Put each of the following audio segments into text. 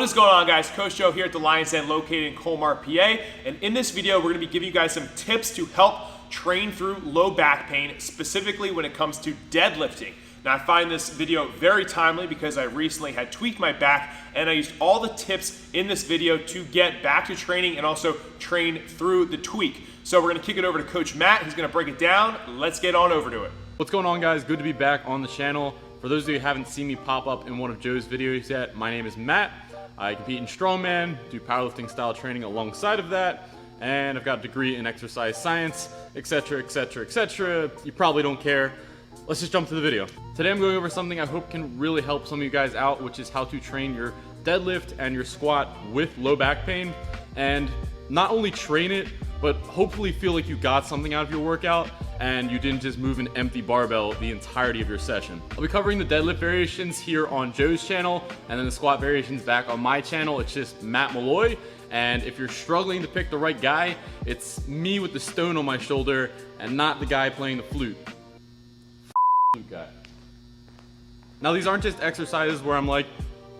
What is going on, guys? Coach Joe here at the Lions Den located in Colmar, PA. And in this video, we're gonna be giving you guys some tips to help train through low back pain, specifically when it comes to deadlifting. Now, I find this video very timely because I recently had tweaked my back and I used all the tips in this video to get back to training and also train through the tweak. So we're gonna kick it over to Coach Matt. He's gonna break it down. Let's get on over to it. What's going on, guys? Good to be back on the channel. For those of you who haven't seen me pop up in one of Joe's videos yet, my name is Matt. I compete in strongman, do powerlifting style training alongside of that, and I've got a degree in exercise science, etc, etc, etc. You probably don't care. Let's just jump to the video. Today I'm going over something I hope can really help some of you guys out, which is how to train your deadlift and your squat with low back pain, and not only train it, but hopefully feel like you got something out of your workout and you didn't just move an empty barbell the entirety of your session. I'll be covering the deadlift variations here on Joe's channel and then the squat variations back on my channel. It's just Matt Malloy. And if you're struggling to pick the right guy, it's me with the stone on my shoulder and not the guy playing the flute. Flute guy. Now, these aren't just exercises where I'm like,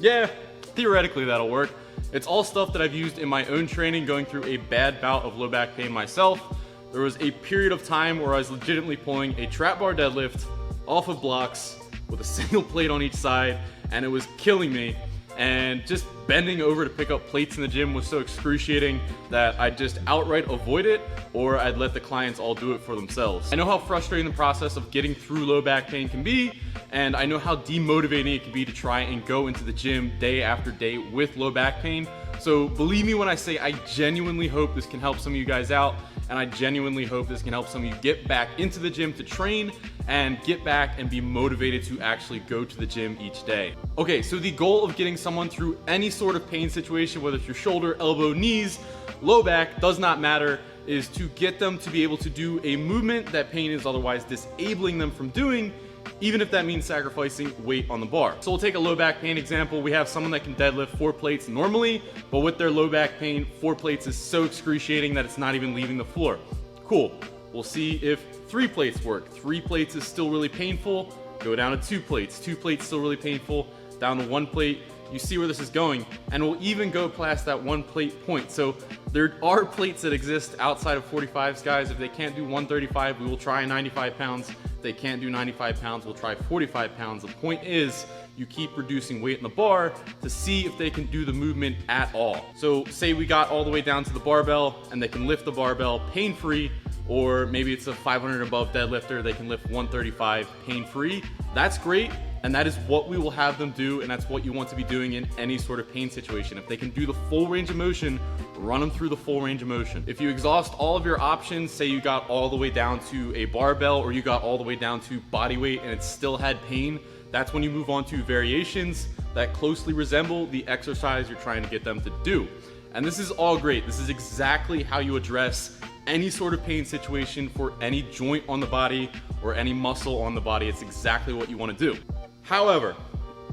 yeah, theoretically that'll work. It's all stuff that I've used in my own training going through a bad bout of low back pain myself. There was a period of time where I was legitimately pulling a trap bar deadlift off of blocks with a single plate on each side, and it was killing me. And just bending over to pick up plates in the gym was so excruciating that I'd just outright avoid it, or I'd let the clients all do it for themselves. I know how frustrating the process of getting through low back pain can be, and I know how demotivating it can be to try and go into the gym day after day with low back pain. So believe me when I say I genuinely hope this can help some of you guys out, and I genuinely hope this can help some of you get back into the gym to train and get back and be motivated to actually go to the gym each day. Okay, so the goal of getting someone through any sort of pain situation, whether it's your shoulder, elbow, knees, low back, does not matter, is to get them to be able to do a movement that pain is otherwise disabling them from doing, even if that means sacrificing weight on the bar. So we'll take a low back pain example. We have someone that can deadlift 4 plates normally, but with their low back pain, 4 plates is so excruciating that it's not even leaving the floor. Cool. We'll see if 3 plates work. 3 plates is still really painful. Go down to 2 plates. 2 plates still really painful. Down to 1 plate. You see where this is going, and we'll even go past that 1 plate point. So there are plates that exist outside of 45s, guys. If they can't do 135, we will try 95 pounds. If they can't do 95 pounds, we'll try 45 pounds. The point is, you keep reducing weight in the bar to see if they can do the movement at all. So say we got all the way down to the barbell and they can lift the barbell pain-free, or maybe it's a 500 above deadlifter, they can lift 135 pain-free. That's great. And that is what we will have them do, and that's what you want to be doing in any sort of pain situation. If they can do the full range of motion, run them through the full range of motion. If you exhaust all of your options, say you got all the way down to a barbell or you got all the way down to body weight and it still had pain, that's when you move on to variations that closely resemble the exercise you're trying to get them to do. And this is all great. This is exactly how you address any sort of pain situation for any joint on the body or any muscle on the body. It's exactly what you want to do. However,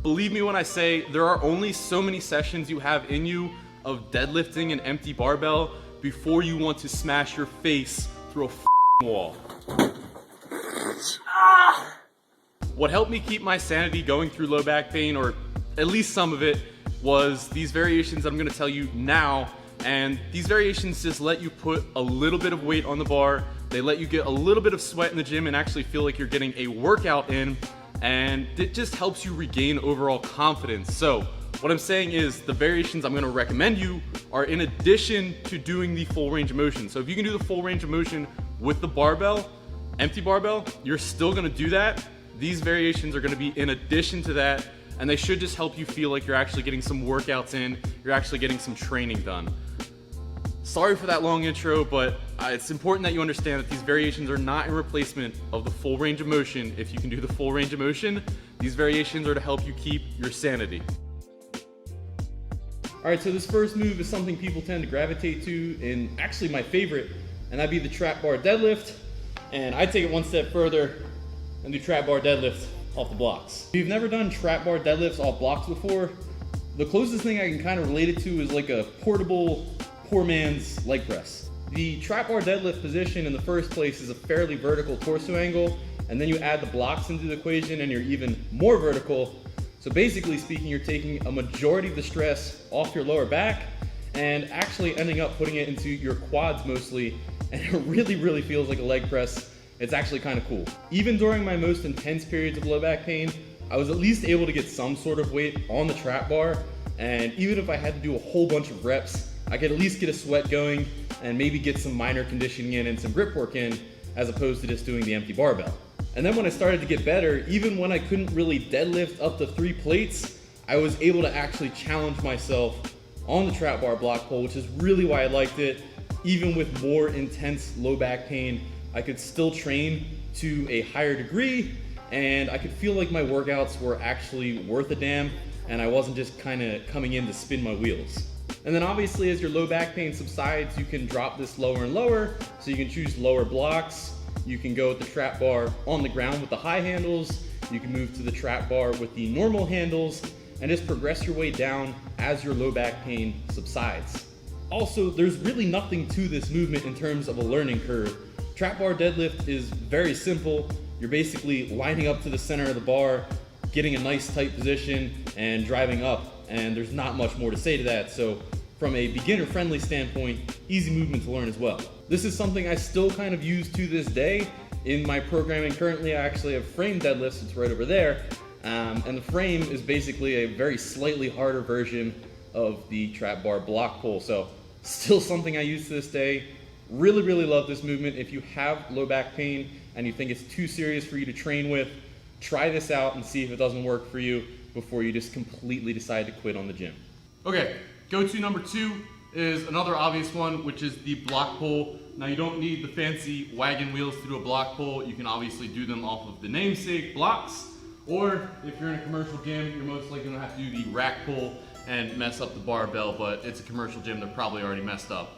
believe me when I say there are only so many sessions you have in you of deadlifting an empty barbell before you want to smash your face through a wall. What helped me keep my sanity going through low back pain, or at least some of it, was these variations I'm going to tell you now. And these variations just let you put a little bit of weight on the bar. They let you get a little bit of sweat in the gym and actually feel like you're getting a workout in. And it just helps you regain overall confidence. So what I'm saying is the variations I'm gonna recommend you are in addition to doing the full range of motion. So if you can do the full range of motion with the barbell, empty barbell, you're still gonna do that. These variations are gonna be in addition to that, and they should just help you feel like you're actually getting some workouts in, you're actually getting some training done. Sorry for that long intro, but it's important that you understand that these variations are not a replacement of the full range of motion. If you can do the full range of motion, these variations are to help you keep your sanity. All right, so this first move is something people tend to gravitate to, and actually my favorite, and that'd be the trap bar deadlift. And I take it one step further and do trap bar deadlift off the blocks. If you've never done trap bar deadlifts off blocks before, the closest thing I can kind of relate it to is like a portable poor man's leg press. The trap bar deadlift position in the first place is a fairly vertical torso angle, and then you add the blocks into the equation and you're even more vertical. So basically speaking, you're taking a majority of the stress off your lower back and actually ending up putting it into your quads mostly, and it really feels like a leg press. It's actually kind of cool. Even during my most intense periods of low back pain, I was at least able to get some sort of weight on the trap bar, and even if I had to do a whole bunch of reps, I could at least get a sweat going and maybe get some minor conditioning in and some grip work in, as opposed to just doing the empty barbell. And then when I started to get better, even when I couldn't really deadlift up to 3 plates, I was able to actually challenge myself on the trap bar block pull, which is really why I liked it. Even with more intense low back pain, I could still train to a higher degree, and I could feel like my workouts were actually worth a damn, and I wasn't just kind of coming in to spin my wheels. And then obviously as your low back pain subsides, you can drop this lower and lower, so you can choose lower blocks. You can go with the trap bar on the ground with the high handles. You can move to the trap bar with the normal handles, and just progress your way down as your low back pain subsides. Also, there's really nothing to this movement in terms of a learning curve. Trap bar deadlift is very simple. You're basically lining up to the center of the bar, getting a nice tight position, and driving up, and there's not much more to say to that. So from a beginner-friendly standpoint, easy movement to learn as well. This is something I still kind of use to this day. In my programming currently, I actually have frame deadlifts, it's right over there. And the frame is basically a very slightly harder version of the trap bar block pull. So still something I use to this day. Really love this movement. If you have low back pain and you think it's too serious for you to train with, try this out and see if it doesn't work for you before you just completely decide to quit on the gym. Okay, go-to number 2 is another obvious one, which is the block pull. Now you don't need the fancy wagon wheels to do a block pull. You can obviously do them off of the namesake blocks, or if you're in a commercial gym, you're most likely gonna have to do the rack pull and mess up the barbell, but it's a commercial gym, they're probably already messed up.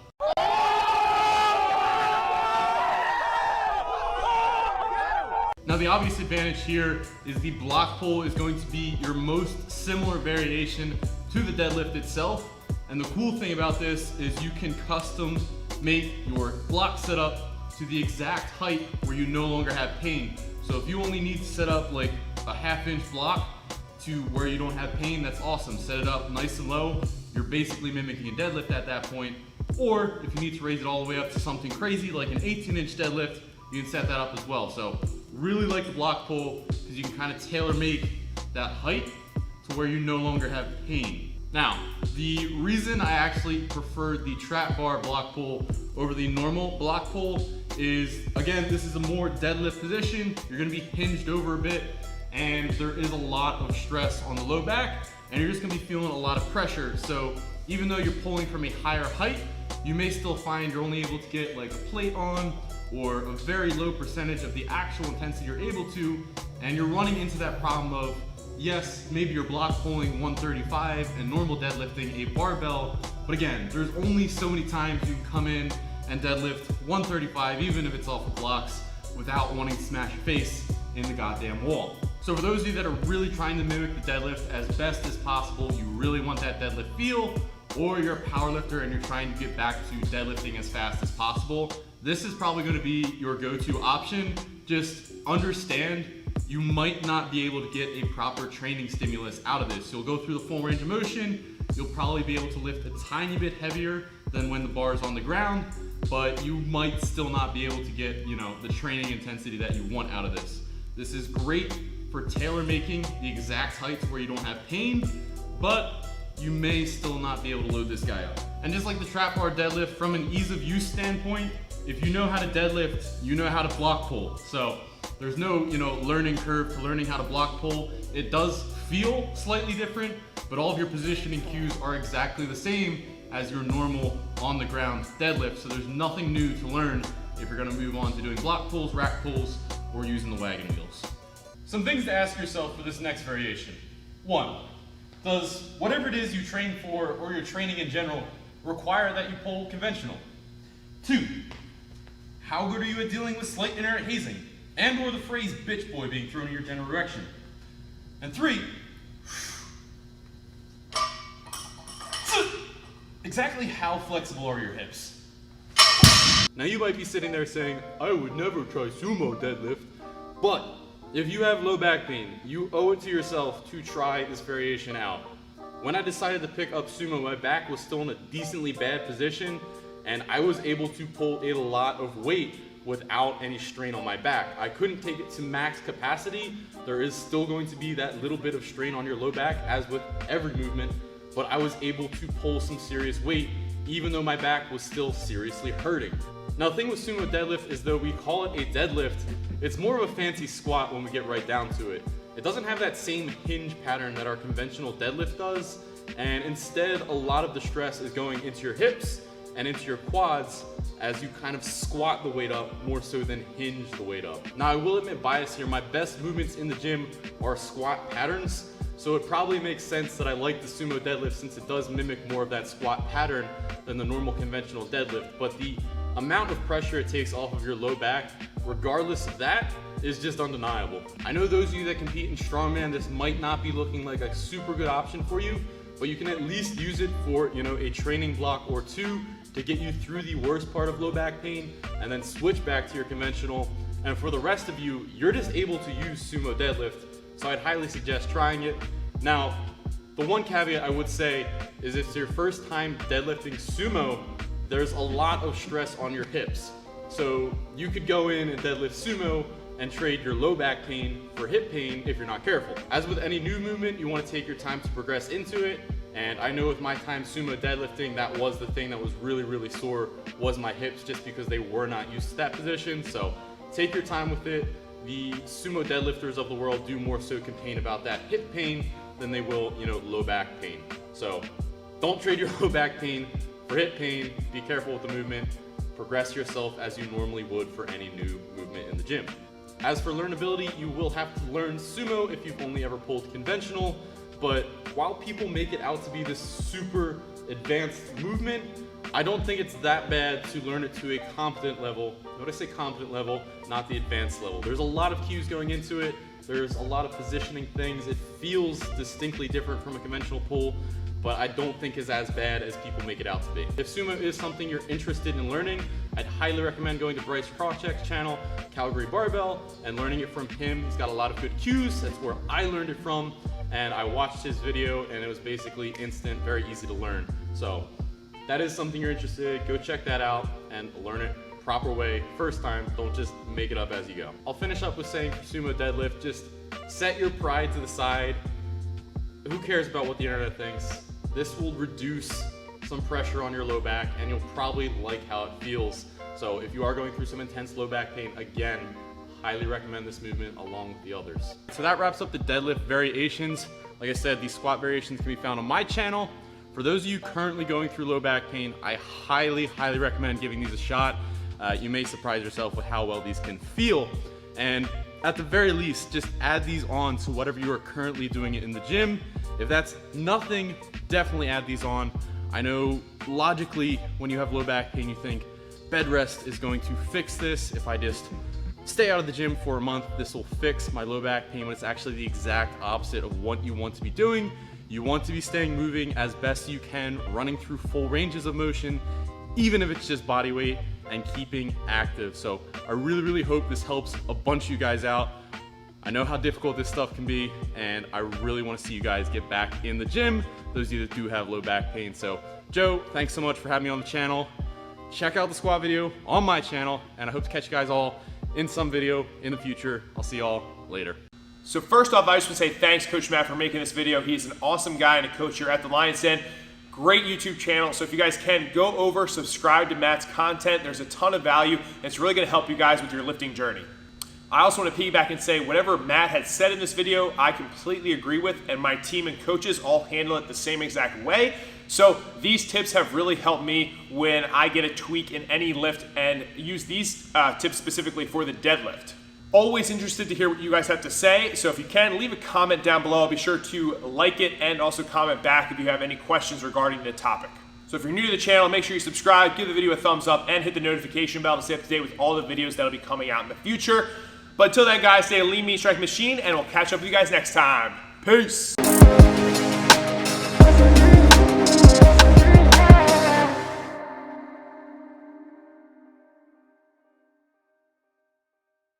Now the obvious advantage here is the block pull is going to be your most similar variation to the deadlift itself. And the cool thing about this is you can custom make your block setup to the exact height where you no longer have pain. So if you only need to set up like a 1/2 inch block to where you don't have pain, that's awesome. Set it up nice and low. You're basically mimicking a deadlift at that point. Or if you need to raise it all the way up to something crazy like an 18-inch deadlift, you can set that up as well. So really like the block pull because you can kind of tailor make that height to where you no longer have pain. Now, the reason I actually prefer the trap bar block pull over the normal block pull is, again, this is a more deadlift position. You're gonna be hinged over a bit, and there is a lot of stress on the low back, and you're just gonna be feeling a lot of pressure. So even though you're pulling from a higher height, you may still find you're only able to get like a plate on, or a very low percentage of the actual intensity you're able to, and you're running into that problem of, yes, maybe you're block pulling 135 and normal deadlifting a barbell, but again, there's only so many times you can come in and deadlift 135, even if it's off of blocks, without wanting to smash your face in the goddamn wall. So for those of you that are really trying to mimic the deadlift as best as possible, you really want that deadlift feel, or you're a powerlifter and you're trying to get back to deadlifting as fast as possible, this is probably going to be your go-to option. Just understand you might not be able to get a proper training stimulus out of this. You'll go through the full range of motion, you'll probably be able to lift a tiny bit heavier than when the bar is on the ground, but you might still not be able to get, the training intensity that you want out of this. This is great for tailor making the exact heights where you don't have pain, but you may still not be able to load this guy up. And just like the trap bar deadlift, from an ease of use standpoint, if you know how to deadlift, you know how to block pull. So there's no, learning curve to learning how to block pull. It does feel slightly different, but all of your positioning cues are exactly the same as your normal on the ground deadlift. So there's nothing new to learn if you're gonna move on to doing block pulls, rack pulls, or using the wagon wheels. Some things to ask yourself for this next variation. 1, does whatever it is you train for or your training in general require that you pull conventional? 2, how good are you at dealing with slight inherent hazing and or the phrase bitch boy being thrown in your general direction? And 3, exactly how flexible are your hips? Now you might be sitting there saying, I would never try sumo deadlift, but If you have low back pain, you owe it to yourself to try this variation out. When I decided to pick up sumo, my back was still in a decently bad position, and I was able to pull a lot of weight without any strain on my back. I couldn't take it to max capacity. There is still going to be that little bit of strain on your low back, as with every movement, but I was able to pull some serious weight, even though my back was still seriously hurting. Now, the thing with sumo deadlift is, though we call it a deadlift, it's more of a fancy squat when we get right down to it. It doesn't have that same hinge pattern that our conventional deadlift does, and instead a lot of the stress is going into your hips and into your quads as you kind of squat the weight up more so than hinge the weight up. Now, I will admit bias here, my best movements in the gym are squat patterns, so it probably makes sense that I like the sumo deadlift since it does mimic more of that squat pattern than the normal conventional deadlift, but the amount of pressure it takes off of your low back, regardless of that, is just undeniable. I know those of you that compete in strongman, this might not be looking like a super good option for you, but you can at least use it for, a training block or two to get you through the worst part of low back pain, and then switch back to your conventional. And for the rest of you, you're just able to use sumo deadlift, so I'd highly suggest trying it. Now, the one caveat I would say is if it's your first time deadlifting sumo, there's a lot of stress on your hips. So you could go in and deadlift sumo and trade your low back pain for hip pain if you're not careful. As with any new movement, you want to take your time to progress into it. And I know with my time sumo deadlifting, that was the thing that was really, really sore, was my hips, just because they were not used to that position. So take your time with it. The sumo deadlifters of the world do more so complain about that hip pain than they will, low back pain. So don't trade your low back pain for hip pain. Be careful with the movement. Progress yourself as you normally would for any new movement in the gym. As for learnability, you will have to learn sumo if you've only ever pulled conventional, but while people make it out to be this super advanced movement, I don't think it's that bad to learn it to a competent level. Notice I say competent level, not the advanced level. There's a lot of cues going into it. There's a lot of positioning things. It feels distinctly different from a conventional pull, but I don't think is as bad as people make it out to be. If sumo is something you're interested in learning, I'd highly recommend going to Bryce Krawcheck's channel, Calgary Barbell, and learning it from him. He's got a lot of good cues. That's where I learned it from, and I watched his video, and it was basically instant, very easy to learn. So that is something you're interested in, go check that out and learn it proper way first time. Don't just make it up as you go. I'll finish up with saying for sumo deadlift, just set your pride to the side. Who cares about what the internet thinks? This will reduce some pressure on your low back, and you'll probably like how it feels. So if you are going through some intense low back pain, again, highly recommend this movement along with the others. So that wraps up the deadlift variations. Like I said, these squat variations can be found on my channel. For those of you currently going through low back pain, I highly, highly recommend giving these a shot. You may surprise yourself with how well these can feel. And at the very least, just add these on to whatever you are currently doing it in the gym. If that's nothing, definitely add these on. I know logically, when you have low back pain, you think bed rest is going to fix this. If I just stay out of the gym for a month, this will fix my low back pain, when it's actually the exact opposite of what you want to be doing. You want to be staying moving as best you can, running through full ranges of motion, even if it's just body weight, and keeping active. So I really, really hope this helps a bunch of you guys out. I know how difficult this stuff can be, and I really want to see you guys get back in the gym, those of you that do have low back pain. So Joe, thanks so much for having me on the channel. Check out the squat video on my channel, and I hope to catch you guys all in some video in the future. I'll see y'all later. So first off, I just want to say thanks, Coach Matt, for making this video. He's an awesome guy and a coach here at the Lion's Den. Great YouTube channel. So if you guys can, go over, subscribe to Matt's content. There's a ton of value, and it's really going to help you guys with your lifting journey. I also want to piggyback and say whatever Matt had said in this video, I completely agree with, and my team and coaches all handle it the same exact way. So these tips have really helped me when I get a tweak in any lift, and use these tips specifically for the deadlift. Always interested to hear what you guys have to say, so if you can, leave a comment down below. Be sure to like it and also comment back if you have any questions regarding the topic. So if you're new to the channel, make sure you subscribe, give the video a thumbs up, and hit the notification bell to stay up to date with all the videos that'll be coming out in the future. But until then, guys, stay a lean, mean, strike machine, and we'll catch up with you guys next time. Peace!